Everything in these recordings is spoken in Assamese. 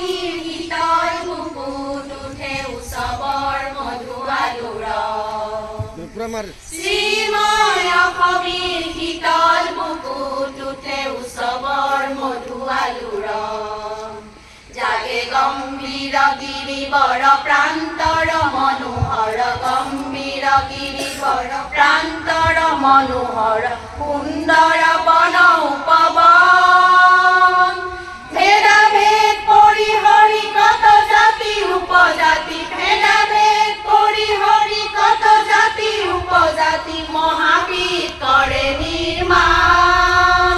অসমীৰ শীতল বুকুত উঠে উৎসৱৰ মধু আলোড়ন শ্ৰীময় অসমীৰ শীতল বুকুত উঠে উৎসৱৰ মধু আলোড়ন জাগে গম্ভীৰ গিৰিবৰ প্ৰান্তৰ মনোহৰ গম্ভীৰ গিৰিবৰ প্ৰান্তৰ মনোহৰ সুন্দৰ বন উপবন ভেদাভেদ পৰিহৰি কত জাতি উপজাতি ভেদাভেদ পৰিহৰি কত জাতি উপজাতি মহাপীঠ কৰে নিৰ্মাণ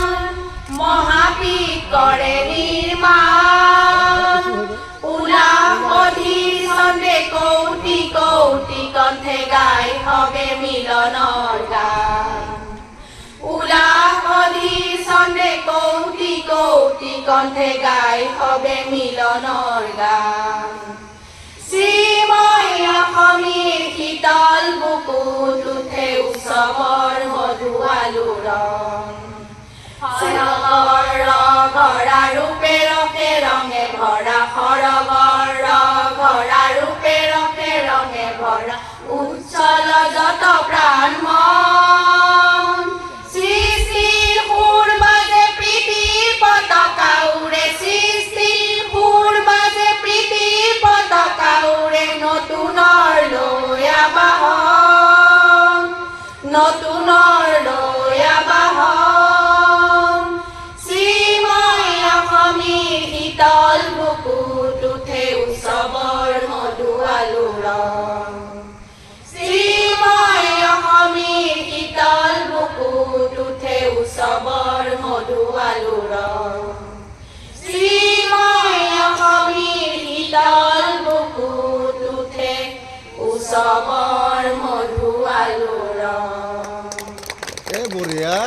মহাপীঠ কৰে নিৰ্মাণ উলাহধি কৌটি কৌটি কণ্ঠে গাই হবে মিলনৰ গান উলাহধি কৌটি কৌটি কণ্ঠে গাই হবে মিলনৰ গান শ্ৰীময় অসমীৰ শীতল বুকুত উঠে উৎসৱৰ মধু আলোড়ন সৰগৰ ঘৰা ৰূপে ৰসে ৰঙে ভৰা সৰগৰ ঘৰা ৰূপে ৰসে ৰঙে ভৰা উচ্ছল যত প্ৰাণ মন সৃষ্টিৰ সুৰ বাজে প্ৰীতিৰ পতাকা উৰে সৃষ্টিৰ সুৰ বাজে প্ৰীতিৰ পতাকা উৰে নতুনৰ লৈ আবাহন নতুনৰ লৈ আবাহন শ্ৰীময় অসমীৰ শীতল বুকুত উঠে উৎসৱৰ মধু আলোড়ন শ্ৰীময় অসমীৰ শীতল বুকুত উঠে উৎসৱৰ মধু আলোড়ন শ্ৰীময় অসমীৰ শীতল বুকুত উঠে উৎসৱৰ মধু আলোড়ন বঢ়িয়া।